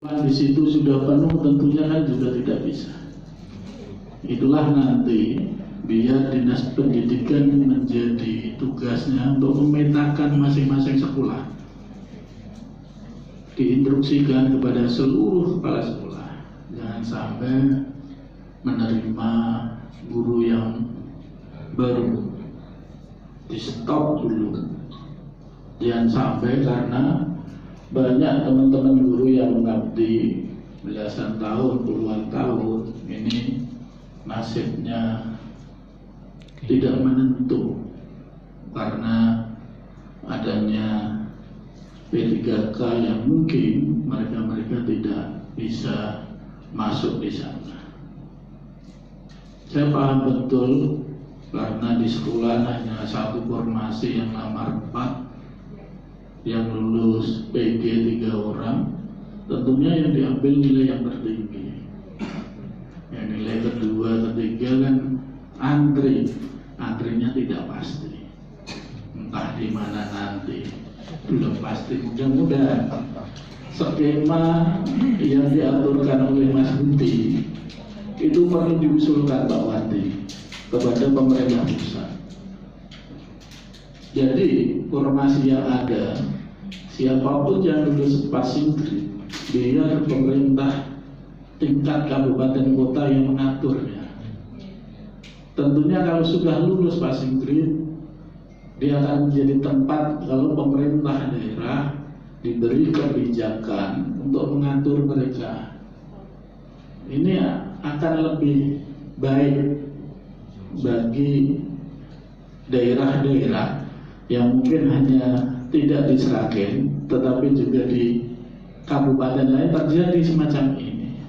di situ sudah penuh, tentunya kan juga tidak bisa. Itulah nanti biar dinas pendidikan menjadi tugasnya untuk memetakan masing-masing sekolah, diinstruksikan kepada seluruh kepala sekolah, jangan sampai menerima guru yang baru, di stop dulu. Jangan sampai, karena banyak teman-teman guru yang mengabdi belasan tahun, puluhan tahun, ini nasibnya tidak menentu karena adanya P3K yang mungkin mereka tidak bisa masuk di sana. Saya paham betul, karena di sekolah hanya satu formasi yang lamar 4, yang lulus PG 3 orang, tentunya yang diambil nilai yang tertinggi. Yang nilai kedua, ketiga kan antrinya tidak pasti, entah di mana nanti, belum pasti. Mudah-mudahan skema yang diaturkan oleh Mas Budi itu perlu diusulkan Pak Wati kepada pemerintah pusat. Jadi formasi yang ada, siapapun yang lulus passing grade, biar pemerintah tingkat kabupaten kota yang mengaturnya. Tentunya kalau sudah lulus passing grade, dia akan menjadi tempat kalau pemerintah daerah diberi kebijakan untuk mengatur mereka. Ini akan lebih baik bagi daerah-daerah yang mungkin hanya tidak di Sragen, tetapi juga di kabupaten lain terjadi semacam ini.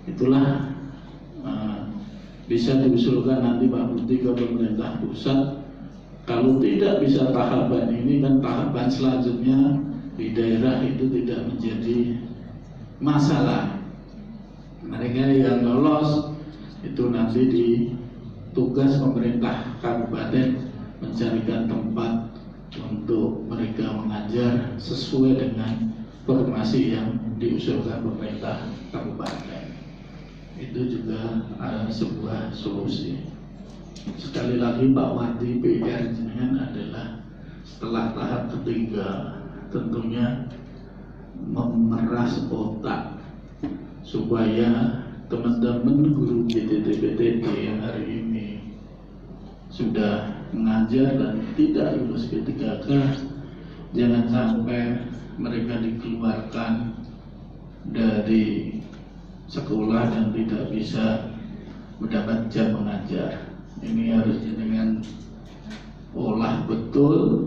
Itulah bisa diusulkan nanti Pak Budi ke pemerintah pusat. Kalau tidak bisa tahapan ini, kan tahapan selanjutnya di daerah itu tidak menjadi masalah. Mereka yang lolos itu nanti di tugas pemerintah kabupaten mencarikan tempat untuk mereka mengajar sesuai dengan formasi yang diusulkan pemerintah kabupaten. Itu juga sebuah solusi. Sekali lagi Pak Wati, PR jenengan adalah setelah tahap ketiga tentunya memeras otak supaya teman-teman guru PTT yang hari ini sudah mengajar dan tidak lulus P3K, jangan sampai mereka dikeluarkan dari sekolah dan tidak bisa mendapat jam mengajar. Ini harus dengan olah betul,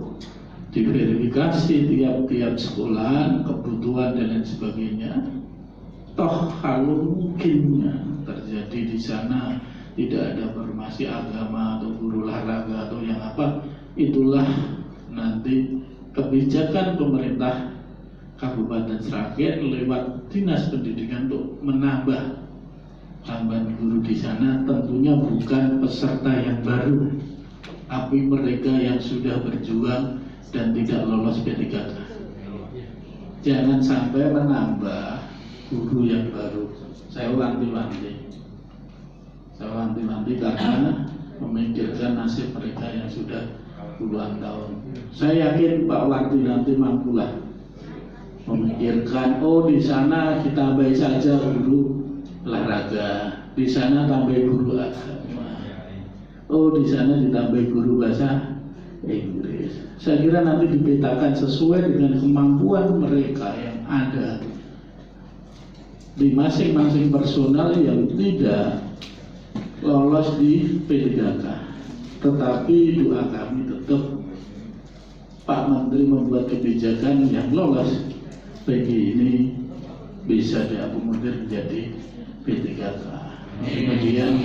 diverifikasi tiap-tiap sekolah, kebutuhan dan lain sebagainya. Toh kalau mungkinnya terjadi di sana tidak ada formasi agama atau guru olahraga atau yang apa, itulah nanti kebijakan pemerintah Kabupaten Sragen lewat Dinas Pendidikan untuk menambah tambahan guru di sana. Tentunya bukan peserta yang baru, tapi mereka yang sudah berjuang dan tidak lolos P3K. Jangan sampai menambah guru yang baru. Saya wanti-wanti karena memikirkan nasib mereka yang sudah puluhan tahun. Saya yakin Pak Wati nanti mampulah memikirkan, oh di sana kita tambah saja guru olahraga, di sana tambah guru agama, oh di sana ditambah guru bahasa Inggris. Saya kira nanti dipetakan sesuai dengan kemampuan mereka yang ada di masing-masing personal yang tidak lolos di P3K. Tetapi doa kami tetap Pak Menteri membuat kebijakan yang lolos PG ini bisa diakomodir menjadi P3K. Kemudian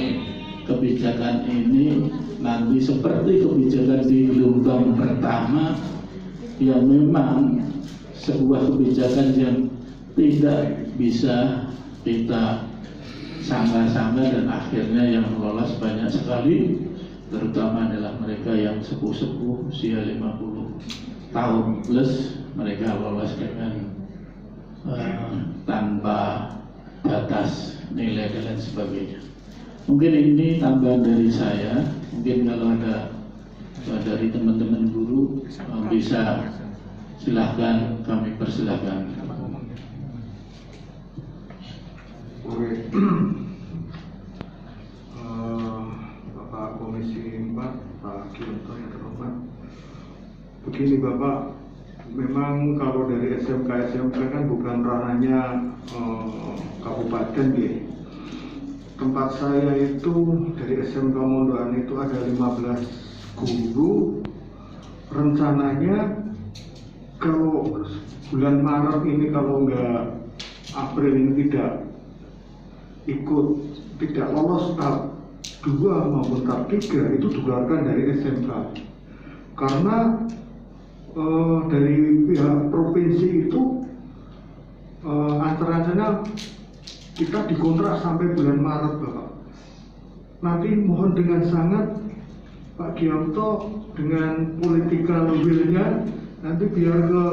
kebijakan ini nanti seperti kebijakan di gelombang pertama, yang memang sebuah kebijakan yang tidak bisa kita sangka-sangka, dan akhirnya yang lolos banyak sekali, terutama adalah mereka yang sepuh-sepuh usia 50 tahun plus. Mereka lolos dengan tanpa batas nilai dan lain sebagainya. Mungkin ini tambahan dari saya. Mungkin kalau ada dari teman-teman guru bisa silahkan, kami persilahkan. Oke. Bapak Komisi 4, Pak Giyonto yang terhormat. Begini Bapak, memang kalau dari SMK kan bukan ranahnya kabupaten ya. Tempat saya itu dari SMK Mondoan itu ada 15 guru. Rencananya kalau bulan Maret ini kalau enggak April ini tidak lolos tahap 2 maupun tahap 3 itu dikeluarkan dari SMK. Karena dari pihak provinsi itu antara-antara kita dikontrak sampai bulan Maret Bapak. Nanti mohon dengan sangat Pak Giyonto dengan political will-nya nanti biar ke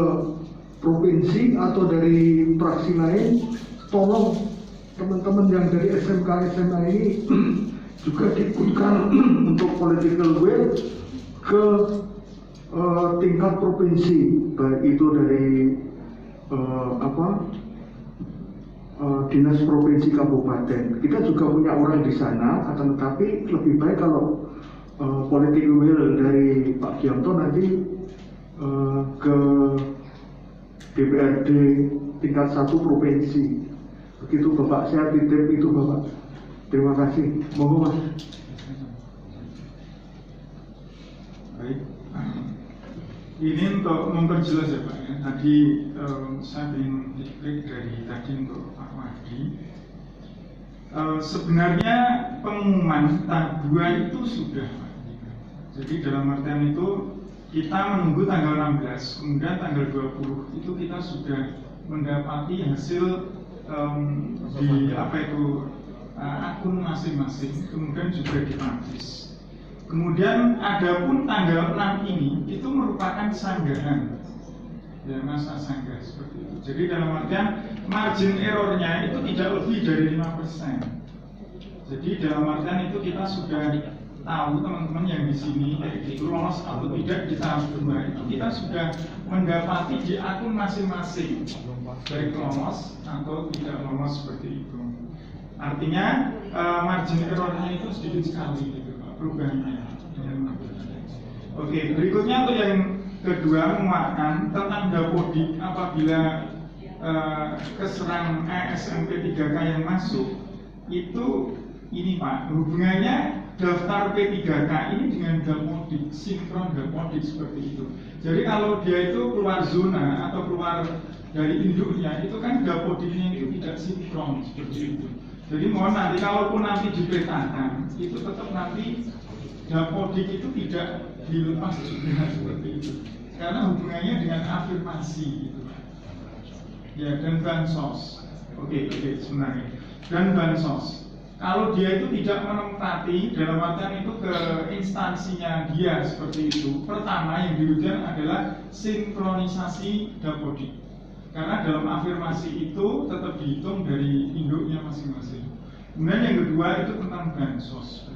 provinsi atau dari praksi lain, tolong teman-teman yang dari SMK SMA ini juga diikutkan untuk political will ke tingkat provinsi, baik itu dari dinas provinsi kabupaten. Kita juga punya orang di sana, akan tetapi lebih baik kalau political will dari Pak Giyonto nanti ke DPRD tingkat 1 provinsi. Begitu Bapak, saya titip itu Bapak. Terima kasih. Monggo Mas. Baik. Ini untuk memperjelas ya Pak ya. Tadi saya ingin diklik dari tadi untuk Pak Wahdi. Sebenarnya pengumuman tahap 2 itu sudah Pak. Jadi dalam artian itu kita menunggu tanggal 16, kemudian tanggal 20 itu kita sudah mendapati hasil di akun masing-masing, kemudian juga dipublish. Kemudian adapun tanggal 6 ini itu merupakan sanggahan, ya masa sanggah seperti itu. Jadi dalam artian margin errornya itu tidak lebih dari 5%. Jadi dalam artian itu kita sudah tahu teman-teman yang di sini itu lolos atau tidak di tahap 2 itu kita sudah mendapati di akun masing-masing baik lolos atau tidak lolos seperti itu. Artinya margin errornya itu sedikit sekali gitu, perubahannya. Oke, berikutnya untuk yang kedua menguatkan tentang dapodik apabila keserang SMP 3K yang masuk itu ini Pak, hubungannya daftar P3K ini dengan dapodik, sinkron dapodik seperti itu. Jadi kalau dia itu keluar zona atau keluar dari induknya itu kan dapodiknya itu tidak sinkron seperti itu. Jadi mohon nanti kalaupun nanti dipetakan itu tetap nanti dapodik itu tidak dilepas juga seperti itu. Karena hubungannya dengan afirmasi gitu. Ya, dan bansos. Oke, sebenarnya. Dan bansos. Kalau dia itu tidak menempati dalam artian itu ke instansinya dia seperti itu. Pertama yang diujian adalah sinkronisasi dapodik. Karena dalam afirmasi itu tetap dihitung dari induknya masing-masing. Kemudian yang kedua itu tentang bansos.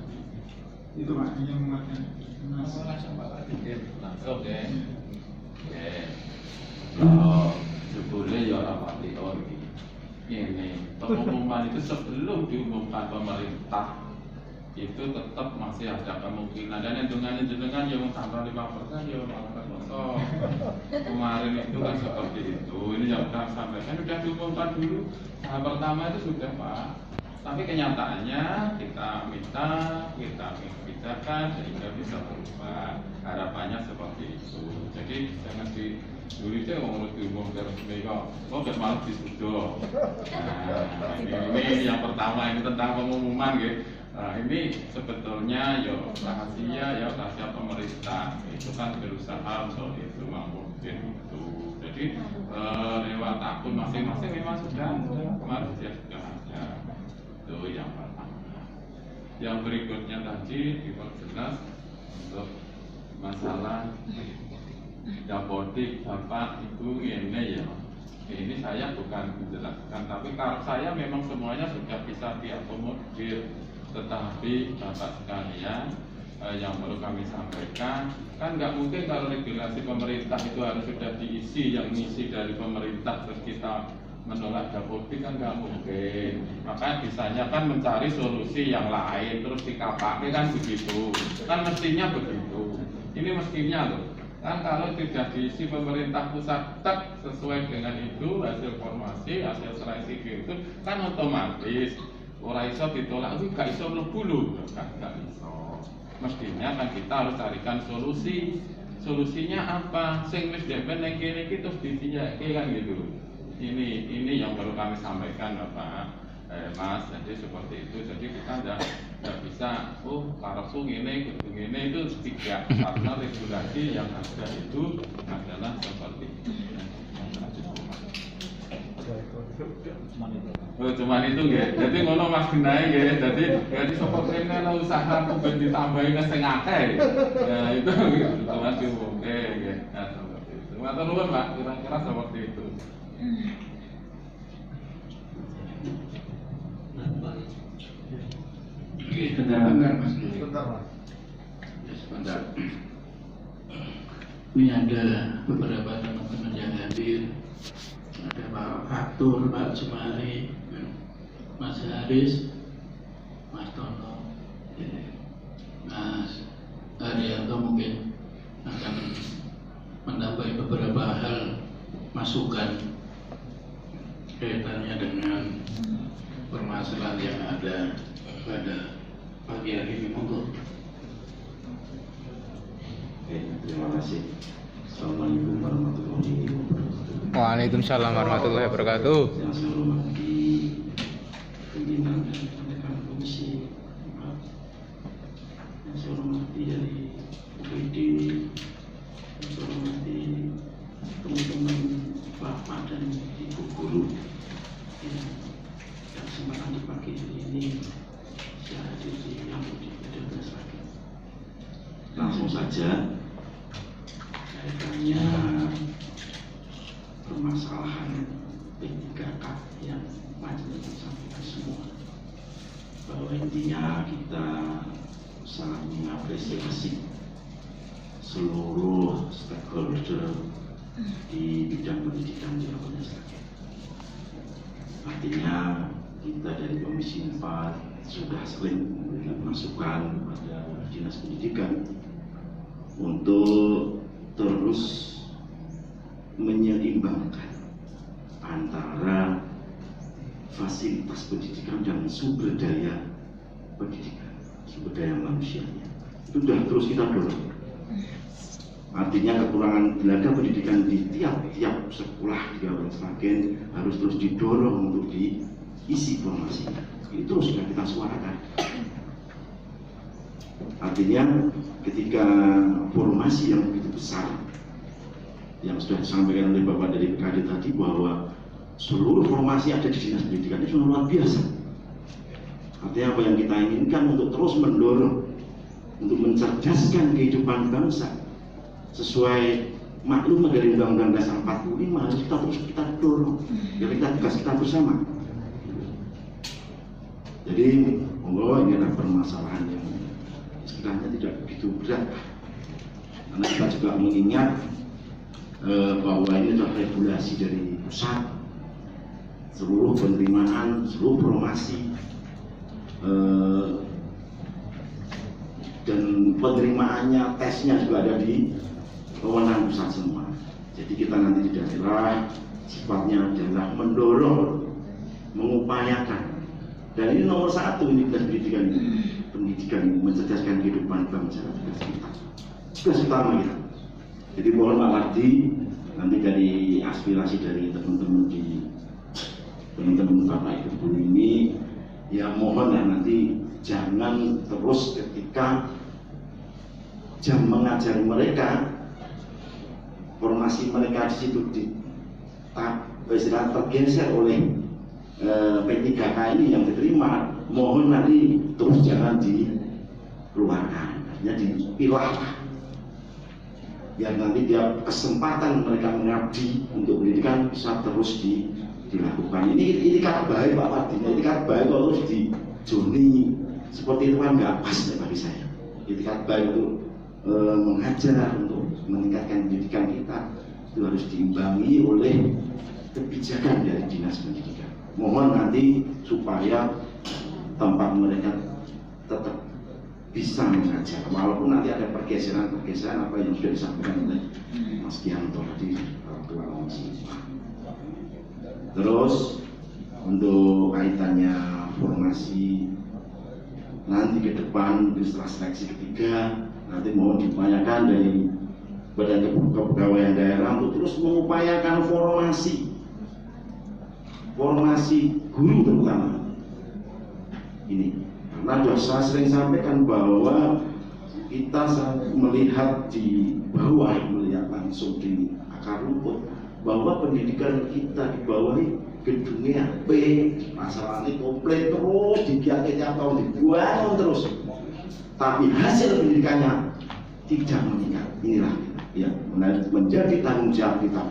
Itu Pak, yang menguatkan. Langsung langsung ya. Kalau jebule ya ora pati ini pengumuman itu sebelum diumumkan pemerintah itu tetap masih ada kemungkinan dan hitungan yang tambah 5% ya malah kosong. Kemarin itu kan seperti itu. Ini yang sudah sampaikan sudah diumumkan dulu. Tahap pertama itu sudah Pak. Tapi kenyataannya kita minta kebijakan sehingga bisa berubah. Harapannya seperti itu. Jadi jangan dulu itu ngurus diumumkan resmi kok malah disuduh. Ini yang pertama ini tentang pengumuman gitu. Nah, ini sebetulnya rahasia pemerintah itu kan berusaha untuk itu mungkin itu. Jadi lewat akun masing-masing memang sudah kemarin sudah ada. Itu yang pertama. Yang berikutnya tadi diperjelas untuk masalah dapodik Bapak Ibu ini ya. Ini saya bukan menjelaskan, tapi kalau saya memang semuanya sudah bisa diakomodir. Tetapi Bapak sekalian, yang perlu kami sampaikan, kan nggak mungkin kalau regulasi pemerintah itu harus sudah diisi, yang ngisi dari pemerintah terus kita menolak Dapodik kan nggak mungkin. Makanya bisanya kan mencari solusi yang lain terus dikapakai kan begitu. Kan mestinya begitu. Ini mestinya loh. Kan kalau tidak diisi pemerintah pusat tak sesuai dengan itu hasil formasi, hasil seleksi itu kan otomatis orang iso ditolak itu gak iso mlebu lho, gak iso. Mestinya kan kita harus carikan solusi. Solusinya apa? Sing wis depen ning kene iki terus ditindakake kan gitu. Ini yang perlu kami sampaikan Bapak. Mas, jadi seperti itu. Jadi kita tidak bisa, karepku ngene, kudu ngene, itu tidak. Karena regulasi yang ada itu adalah seperti itu. Cuman itu nggih. Jadi ngono Mas Genahe nggih. Jadi sapa kene ana usaha ben ditambahi sing akeh. Ya itu Mas oke nggih. Nah, seperti itu. Matur nuwun Pak, kira-kira seperti itu. Sebentar Mas. Sebentar. Ini ada beberapa teman-teman yang hadir. Ada Pak Fatur, Pak Jumari, Mas Haris, Mas Tono, Mas Arianto mungkin akan menambah beberapa hal masukan kaitannya dengan permasalahan yang ada pada pagi hari ini. Monggo. Terima kasih. Assalamualaikum warahmatullahi wabarakatuh. Waalaikumsalam warahmatullahi wabarakatuh. Yang saya hormati pimpinan dan rekan komisi 4, yang saya hormati dari UPD, yang saya hormati teman-teman bapak dan ibu guru yang kesempatan di pagi hari ini saya hadir di Ambon di Bedas lagi. Langsung saja kaitannya permasalahan P3K yang majelis sampaikan semua, bahwa intinya kita sangat mengapresiasi seluruh stakeholder di bidang pendidikan di Ambon Sragen. Artinya kita dari Komisi 4 sudah sering memberikan masukan kepada Dinas Pendidikan untuk terus menyeimbangkan antara fasilitas pendidikan dan sumber daya pendidikan, sumber daya manusianya. Itu sudah terus kita dorong. Artinya kekurangan tenaga pendidikan di tiap-tiap sekolah di Ambon Sragen harus terus didorong untuk diisi formasinya. Itu sudah kita suarakan. Artinya ketika formasi yang begitu besar yang sudah disampaikan oleh Bapak dari BKD tadi, bahwa seluruh formasi ada di Dinas Pendidikan itu luar biasa. Artinya apa yang kita inginkan untuk terus mendorong, untuk mencerdaskan kehidupan bangsa sesuai maklum dari Undang-Undang Dasar 45, harus kita terus kita dorong, biar kita tugas kita bersama. Jadi monggo, ini adalah permasalahan yang sebenarnya tidak begitu berat, karena kita juga mengingat bahwa ini adalah regulasi dari pusat. Seluruh penerimaan, seluruh formasi dan penerimaannya, tesnya juga ada di wewenang pusat semua. Jadi kita nanti di daerah sifatnya adalah mendorong, mengupayakan, dan ini nomor satu, ini pendidikan ini mencerdaskan kehidupan bangsa, tugas utama kita. Jadi mohon Pak Wardi, nanti dari aspirasi dari teman-teman Bapak Ibu Guru ini, ya mohon ya nanti jangan terus ketika jam mengajar mereka, formasi mereka di situ tergeser oleh P3K ini yang diterima, mohon nanti terus jangan dikeluarkan, artinya dipilah. yang nanti dia kesempatan mereka mengabdi untuk pendidikan bisa terus dilakukan. Ini kan baik Pak Wadi, ini kan baik kalau terus dijoni seperti itu kan nggak pas bagi saya. Ini kan baik untuk mengajar, untuk meningkatkan pendidikan kita itu harus diimbangi oleh kebijakan dari dinas pendidikan. Mohon nanti supaya tempat mereka tetap bisa mengajar, walaupun nanti ada pergeseran apa yang sudah disampaikan oleh Mas Gianto tadi, Ketua Komisi. Terus untuk kaitannya formasi nanti ke depan setelah seleksi ketiga, nanti mohon diupayakan dari Badan Kepegawaian Daerah untuk terus mengupayakan formasi guru terutama ini. Karena saya sering sampaikan bahwa kita melihat di bawah, melihat langsung di akar rumput bahwa pendidikan kita di bawah gedungnya P, masalahnya komplit terus dibiarkan tiap tahun dibuang terus, tapi hasil pendidikannya tidak meningkat. Inilah ya menjadi tanggung jawab kita.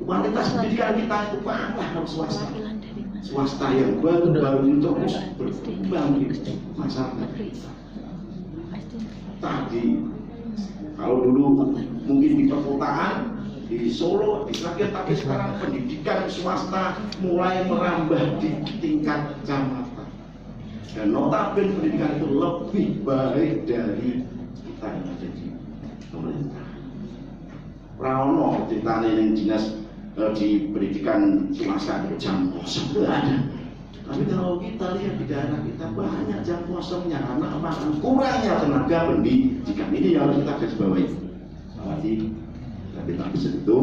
Kualitas pendidikan kita itu kalah dengan swasta yang baru terus berkembang di masyarakat kita. Tadi kalau dulu mungkin di perkotaan, di Solo, di Sragen, tapi sekarang pendidikan swasta mulai merambah di tingkat kecamatan. Dan notabene pendidikan itu lebih baik dari kita yang ada di pemerintah. Rano ceritanya yang dinas di pendidikan swasta jam kosong itu ada. Tapi kalau kita lihat di daerah kita banyak jam kosongnya karena apa? Kurangnya tenaga pendidikan. Ini yang harus kita garis bawahi. Jadi kita bisa itu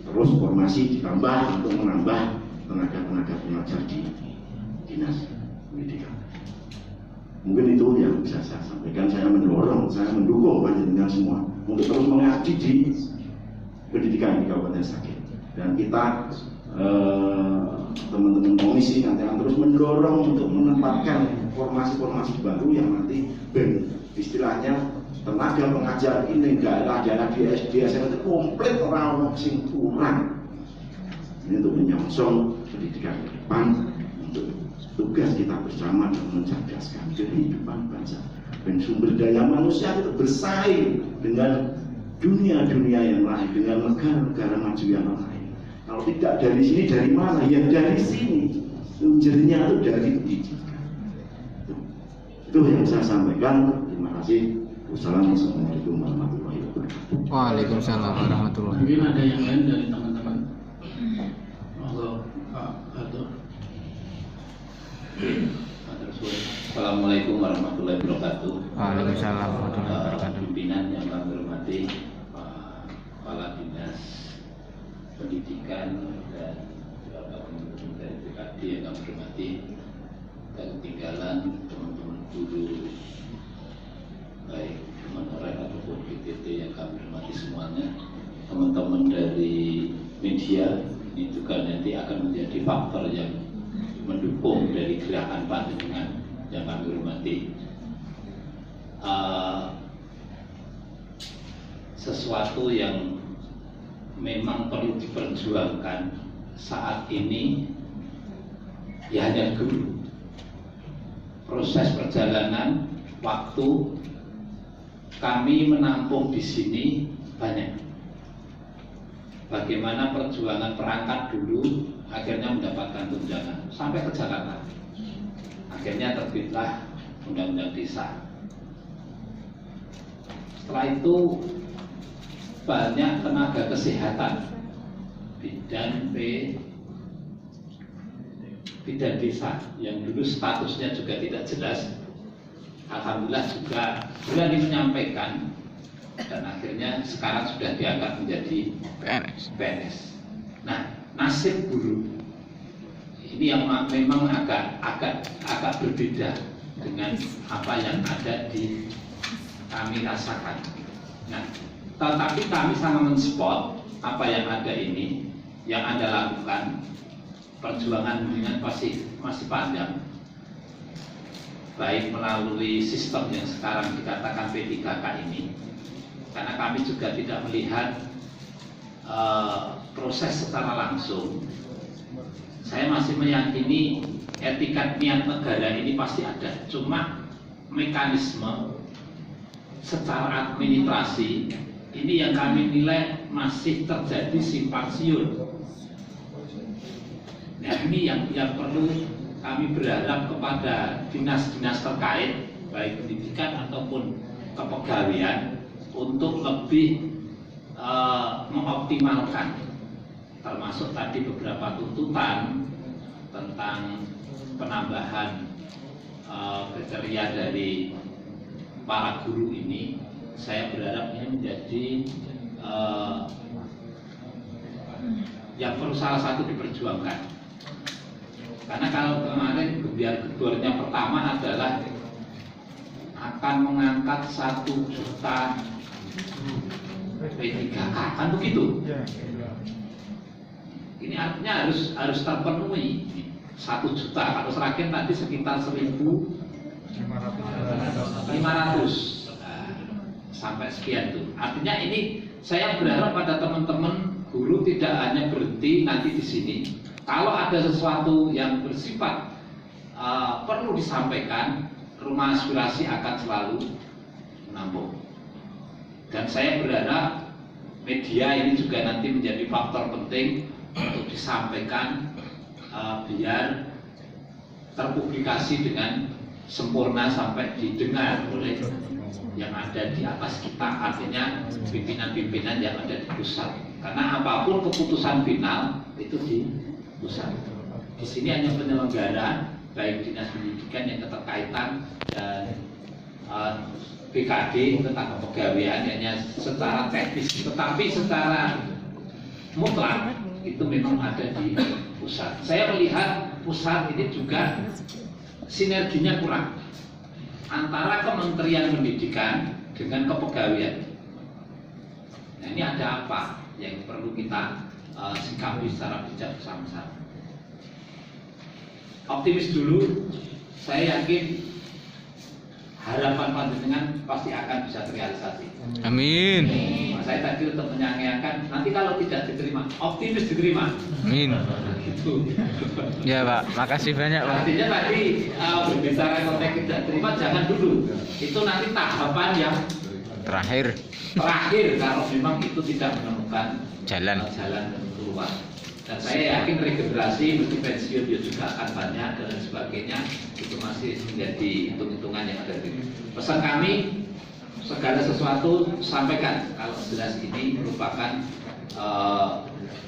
terus formasi ditambah untuk menambah tenaga pengajar di dinas pendidikan. Mungkin itu yang bisa saya sampaikan. Saya mendorong, saya mendukung panjenengan semua untuk terus mengabdi di pendidikan di Kabupaten Sragen. Dan kita teman-teman komisi nanti akan terus mendorong untuk menempatkan formasi-formasi baru yang nanti istilahnya tenaga pengajar ini daerah di SD SMP itu komplit orang sing kurang. Ini untuk menyongsong pendidikan ke depan, untuk tugas kita bersama dalam mencerdaskan kehidupan bangsa dan sumber daya manusia itu bersaing dengan dunia-dunia yang lain, dengan negara-negara maju yang lain. Kalau tidak dari sini, dari mana? Ya dari sini. Sumbernya itu dari pendidikan. Itu yang saya sampaikan. Terima kasih. Wassalamualaikum warahmatullahi wabarakatuh. Waalaikumsalam warahmatullahi wabarakatuh. Mungkin ada yang lain dari teman-teman. Monggo Pak Gatot. Assalamualaikum warahmatullahi wabarakatuh. Waalaikumsalam warahmatullahi wabarakatuh. Pimpinan yang kami hormati, Pak Kepala Dinas Pendidikan dan Bapak Pemimpin dari BKD yang kami hormati, dan ketinggalan teman-teman guru baik Kementerian ataupun PTT yang kami hormati semuanya, teman-teman dari media ini juga nanti akan menjadi faktor yang mendukung dari gerakan panjenengan yang kami hormati. Sesuatu yang memang perlu diperjuangkan saat ini ya hanya guru. Proses perjalanan waktu kami menampung di sini banyak. Bagaimana perjuangan perangkat dulu akhirnya mendapatkan tunjangan sampai ke Jakarta. Akhirnya terbitlah Undang-Undang Desa. Setelah itu banyak tenaga kesehatan bidan desa yang dulu statusnya juga tidak jelas. Alhamdulillah juga berani menyampaikan dan akhirnya sekarang sudah diangkat menjadi PNS. Nah, nasib guru ini yang memang agak berbeda dengan apa yang ada di kami rasakan. Nah, tetapi kami sangat mensupport apa yang ada ini, yang Anda lakukan. Perjuangan dengan masih panjang, baik melalui sistem yang sekarang dikatakan P3K ini karena kami juga tidak melihat proses secara langsung. Saya masih meyakini etikat niat negara ini pasti ada, cuma mekanisme secara administrasi ini yang kami nilai masih terjadi simpang siur. Nah, ini yang perlu kami berharap kepada dinas-dinas terkait, baik pendidikan ataupun kepegawaian, untuk lebih mengoptimalkan, termasuk tadi beberapa tuntutan tentang penambahan kriteria dari para guru ini. Saya berharap ini menjadi yang perlu salah satu diperjuangkan. Karena kalau kemarin gedor-gedornya pertama adalah akan mengangkat 1 juta P3K, kan begitu? Ini artinya harus terpenuhi 1 juta. Kalau Sragen tadi sekitar 1.500 sampai sekian tuh. Artinya ini saya berharap pada teman-teman guru tidak hanya berhenti nanti di sini. Kalau ada sesuatu yang bersifat perlu disampaikan, rumah aspirasi akan selalu menampung. Dan saya berharap media ini juga nanti menjadi faktor penting untuk disampaikan biar terpublikasi dengan sempurna sampai didengar oleh yang ada di atas kita, artinya pimpinan-pimpinan yang ada di pusat. Karena apapun keputusan final itu di pusat. Di sini hanya penyelenggara, baik dinas pendidikan yang keterkaitan dan BKD tentang kepegawaian hanya secara teknis, tetapi secara mutlak itu memang ada di pusat. Saya melihat pusat ini juga sinerginya kurang antara Kementerian Pendidikan dengan kepegawaian. Nah, ini ada apa yang perlu kita sikapi secara bijak bersama-sama. Optimis dulu, saya yakin harapan panjenengan pasti akan bisa terrealisasi. Amin. Nah, saya tadi untuk menyanyiakan, nanti kalau tidak diterima, optimis diterima. Amin. Gitu. Ya Pak, makasih banyak Pak. Artinya tadi berbicara konteks tidak terima jangan dulu. Itu nanti tahapan yang Terakhir kalau memang itu tidak menemukan jalan keluar. Dan saya yakin regenerasi mesti pensiun dia juga akan banyak dan lain sebagainya, itu masih menjadi hitung-hitungan yang ada di pesan kami. Segala sesuatu sampaikan kalau jelas ini merupakan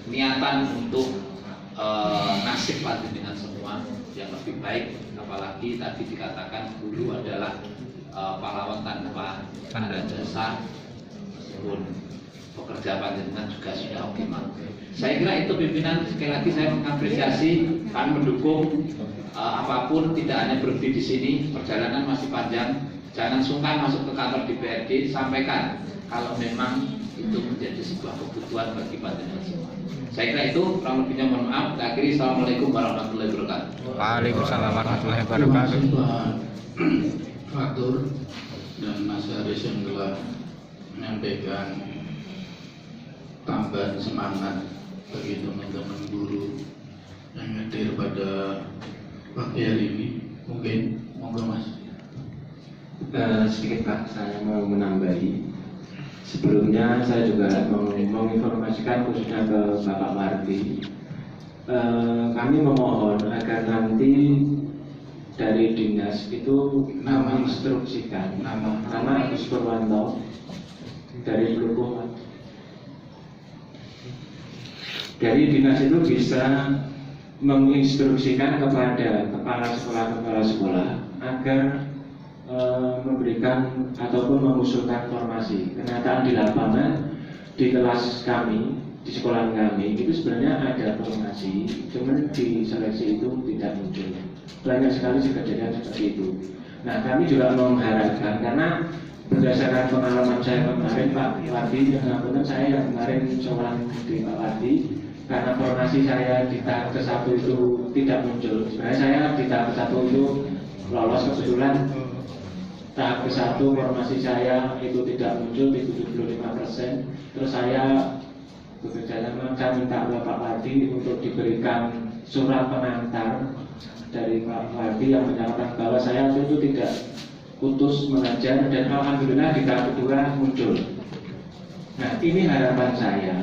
niatan untuk nasib panjenengan semua yang lebih baik. Apalagi tadi dikatakan guru adalah pahlawan tanpa ada jasa, meskipun pekerja panjenengan juga sudah optimal. Saya kira itu pimpinan, sekali lagi saya mengapresiasi, kami mendukung apapun, tidak hanya berhenti di sini, perjalanan masih panjang. Jangan sungkan masuk ke kantor DPRD, sampaikan kalau memang itu menjadi sebuah kebutuhan bagi panjenengan semua. Saya kira itu, kurang lebihnya mohon maaf. Akhiri, assalamualaikum warahmatullahi wabarakatuh. Waalaikumsalam warahmatullahi wabarakatuh. Terima kasih Pak Fatur dan Mas Haris yang telah menyampaikan tambahan semangat bagi teman-teman guru yang hadir pada pagi hari ini. Mungkin monggo Mas. Sedikit Pak, saya mau menambahi. Sebelumnya saya juga mau menginformasikan khususnya ke Bapak Wardi. Kami memohon agar nanti dari dinas itu menginstruksikan nama Agus Purwanto dari Lukuh. Dari dinas itu bisa menginstruksikan kepada kepala sekolah agar memberikan ataupun mengusulkan formasi. Kenyataan di lapangan di kelas kami, di sekolah kami itu sebenarnya ada formasi, cuman di seleksi itu tidak muncul. Banyak sekali kejadian seperti itu. Nah, kami juga mengharapkan, karena berdasarkan pengalaman saya kemarin Pak Wardi, yang saya kemarin seorang di Pak Wardi, karena formasi saya di tahap ke-1 itu tidak muncul. Sebenarnya saya di tahap ke-1 itu lolos kebetulan, tahap ke-1 formasi saya itu tidak muncul di 75%. Terus saya bekerja sama, saya minta Bapak Wadi untuk diberikan surat pengantar dari Pak Wadi yang menyatakan bahwa saya itu tidak putus mengajar, dan alhamdulillah di tahap kedua muncul. Nah, ini harapan saya.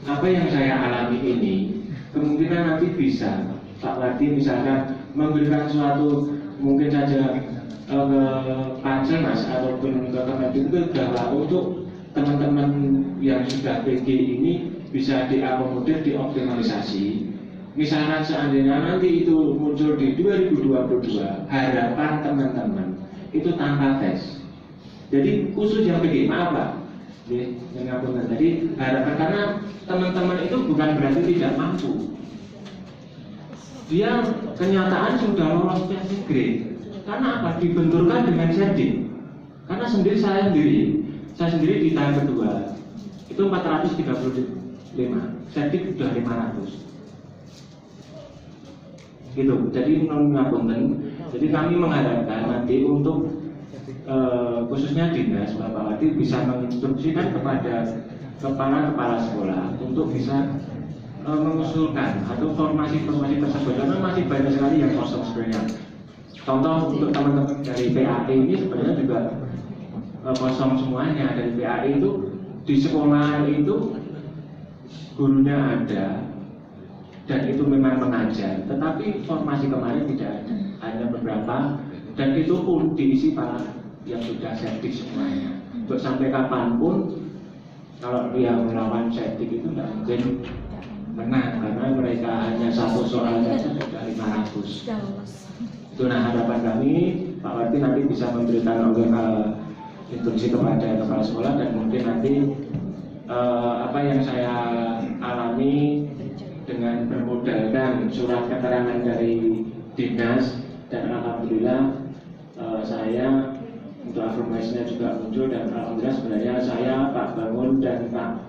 Apa yang saya alami ini kemungkinan nanti bisa Pak Wadi misalkan memberikan suatu, mungkin saja ke Panselmas ataupun ke Kemendikbud bahwa untuk teman-teman yang sudah PG ini bisa diakomodir, dioptimalisasi. Misalkan seandainya nanti itu muncul di 2022, harapan teman-teman itu tanpa tes. Jadi khusus yang PG, maaf Pak, jadi harapan, karena teman-teman itu bukan berarti tidak mampu. Dia kenyataan sudah lolos passing grade. Karena apa? Dibenturkan dengan setting. Karena saya sendiri di tahap kedua itu 435, setting sudah 500. Gitu. Jadi ngapunten. Jadi kami mengharapkan nanti untuk khususnya dinas Bapak Wadi bisa menginstruksikan kepada kepala sekolah untuk bisa mengusulkan atau formasi-formasi tersebut, karena masih banyak sekali yang kosong sebenarnya. Contoh untuk teman-teman dari PAE ini sebenarnya juga kosong semuanya. Dari PAE itu di sekolah itu gurunya ada dan itu memang mengajar, tetapi formasi kemarin tidak ada, hanya beberapa, dan itu pun diisi para yang sudah sertif semuanya. Untuk sampai kapanpun kalau yang melawan sertif itu tidak mungkin menang, karena mereka hanya satu soal saja sudah 500. Itu nah harapan kami Pak Wati nanti bisa memberikan instruksi kepada kepala sekolah, dan mungkin nanti apa yang saya alami dengan bermodalkan surat keterangan dari dinas, dan alhamdulillah saya untuk afirmasinya juga muncul, dan alhamdulillah sebenarnya saya, Pak Bangun dan Pak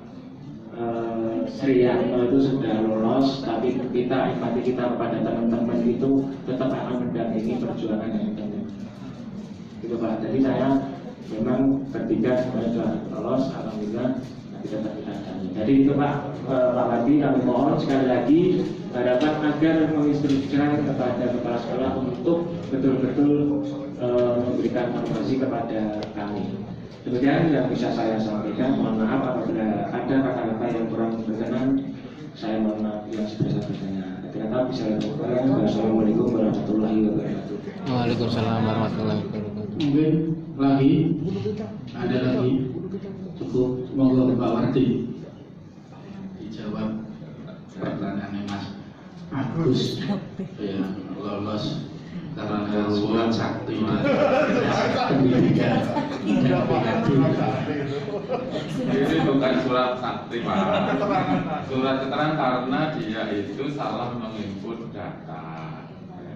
Sriyanto itu sudah lolos, tapi kita empati kita kepada teman-teman itu tetap akan mendampingi perjuangan yang itu. Gitu Pak. Jadi saya memang bertiga sebenarnya sudah lolos, alhamdulillah. Nanti tetap kita cari. Jadi itu Pak Wadi, kami mohon sekali lagi harapan agar menginstruksikan kepada kepala sekolah untuk betul-betul memberikan informasi kepada kami. Demikian yang bisa saya sampaikan. Mohon maaf apabila ada kata-kata yang kurang berkenan. Saya mohon maaf yang sebesar-besarnya. Kata-kata bisa dilakukan. Wassalamualaikum warahmatullahi wabarakatuh. Waalaikumsalam warahmatullahi wabarakatuh. Mungkin lagi ada lagi, cukup monggo Pak Wati dijawab pertanyaannya Mas Agus yang lolos karena surat sakti pendidikan. Ini bukan surat sakti Pak, surat keterangan karena dia itu salah menginput data.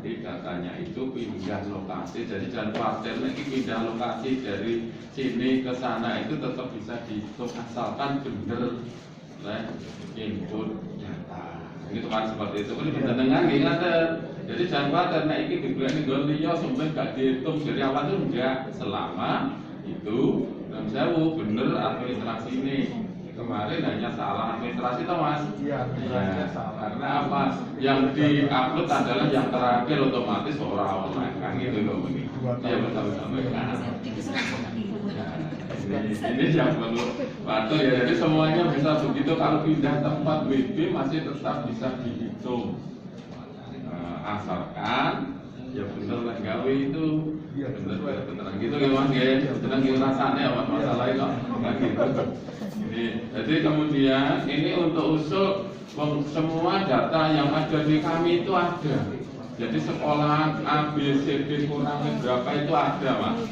Jadi datanya itu pindah lokasi, jadi jangan khawatir lagi pindah lokasi dari sini ke sana itu tetap bisa dihitung asalkan benar input data. Gitu kan, seperti itu kan bisa dengan ingatan. Jadi jangan khawatir, nah ini dibuat ini golio sampai gak dihitung dari awal itu enggak, selama itu dalam jauh bener administrasi ini. Kemarin hanya salah administrasi toh Mas? Iya, salah. Karena apa? Yang di-upload adalah yang terakhir, otomatis orang kan gitu loh ini. Iya betul-betul kan. Ini yang perlu waktu ya, jadi semuanya bisa begitu. Kalau pindah tempat WB masih tetap bisa dihitung, asalkan ya bener lah gawe itu beneran gitu ya Mas ya, beneran gitu rasanya ya masalah itu nggak gitu. Jadi kemudian ini untuk usul semua data yang ada di kami itu ada. Jadi sekolahan A, B, C, D kurangnya berapa itu ada Mas.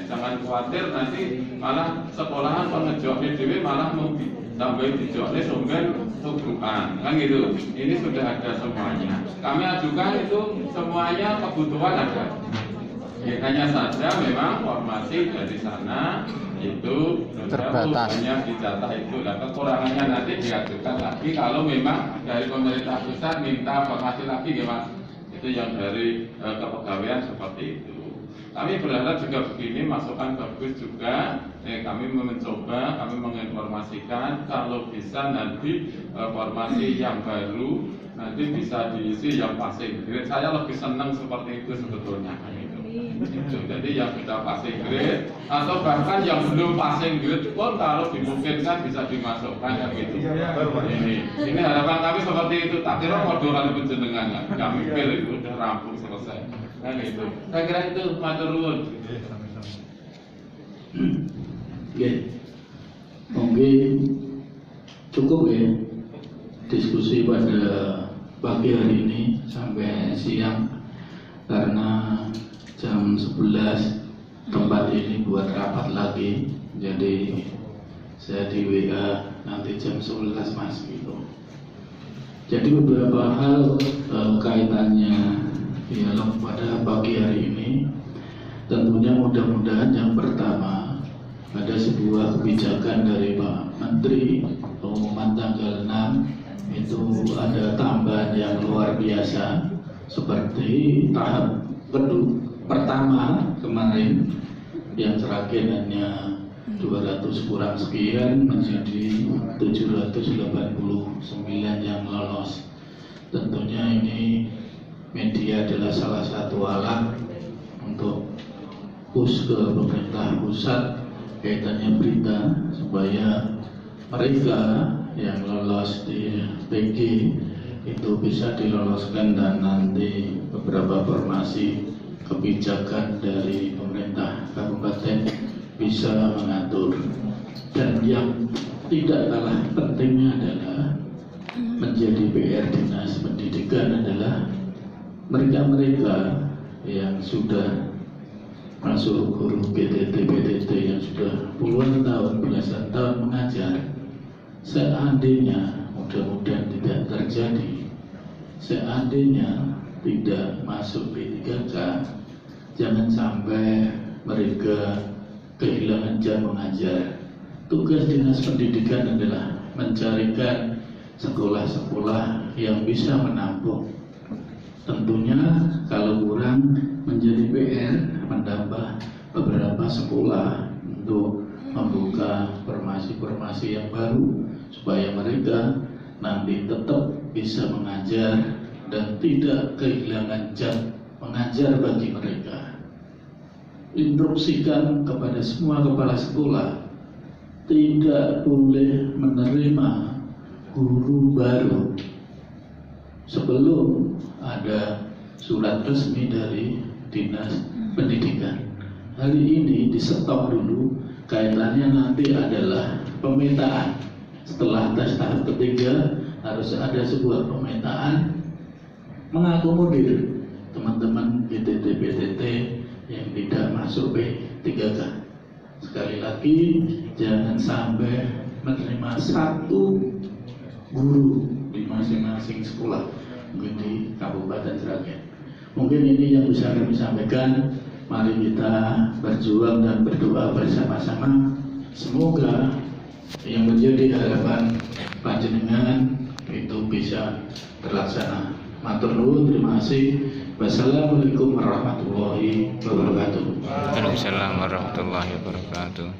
Jangan khawatir nanti malah sekolahan pengejoknya dewe malah mau tambahin dijoknya sumber tujuan kan gitu. Ini sudah ada semuanya. Kami ajukan itu semuanya kebutuhan ada. Ya, hanya saja memang formasi dari sana itu terbatas. Hanya di data itu. Nah, kekurangannya nanti diajukan lagi kalau memang dari pemerintah pusat minta formasi lagi ya Mas. Itu yang dari kepegawaian seperti itu. Kami berharap juga begini, masukan bagus juga. Kami mencoba, kami menginformasikan kalau bisa nanti formasi yang baru nanti bisa diisi yang passing grade. Saya lebih senang seperti itu sebetulnya. Jadi yang sudah passing grade atau bahkan yang belum passing grade pun kalau dimungkinkan bisa dimasukkan ya gitu. Ini harapan kami seperti itu. Tak kira modoran penjenengan, kami pikir itu sudah rampung selesai. Kan itu. Saya kira itu matur nuwun. Mungkin cukup ya diskusi pada pagi hari ini sampai siang, karena jam 11 tempat ini buat rapat lagi, jadi saya di WA nanti jam 11 Mas gitu. Jadi beberapa hal kaitannya dialog pada pagi hari ini, tentunya mudah-mudahan yang pertama ada sebuah kebijakan dari Pak Menteri pengumuman tanggal 6 itu ada tambahan yang luar biasa, seperti tahap pertama kemarin yang terakhir hanya 200 kurang sekian menjadi 789 yang lolos. Tentunya ini media adalah salah satu alat untuk push ke pemerintah pusat kaitannya berita supaya mereka yang lolos di PG itu bisa diloloskan, dan nanti beberapa formasi kebijakan dari pemerintah kabupaten bisa mengatur. Dan yang tidak kalah pentingnya adalah menjadi PR Dinas Pendidikan adalah mereka-mereka yang sudah masuk guru PTT yang sudah puluhan tahun, belasan tahun mengajar. Seandainya, mudah-mudahan tidak terjadi, seandainya tidak masuk P3K, jangan sampai mereka kehilangan jam mengajar. Tugas Dinas Pendidikan adalah mencarikan sekolah-sekolah yang bisa menampung. Tentunya kalau kurang menjadi PR menambah beberapa sekolah untuk membuka formasi-formasi yang baru supaya mereka nanti tetap bisa mengajar dan tidak kehilangan jam mengajar bagi mereka. Instruksikan kepada semua kepala sekolah tidak boleh menerima guru baru sebelum ada surat resmi dari Dinas Pendidikan. Hari ini di stop dulu, kaitannya nanti adalah pemetaan. Setelah tes tahap ketiga harus ada sebuah pemetaan mengakomodir teman-teman PTT yang tidak masuk P3K. Sekali lagi, jangan sampai menerima satu guru di masing-masing sekolah, mungkin di Kabupaten Sragen. Mungkin ini yang bisa kami sampaikan. Mari kita berjuang dan berdoa bersama-sama. Semoga yang menjadi harapan panjenengan itu bisa terlaksana. Matur nuwun, terima kasih. Wassalamualaikum warahmatullahi wabarakatuh. Waalaikumsalam warahmatullahi wabarakatuh.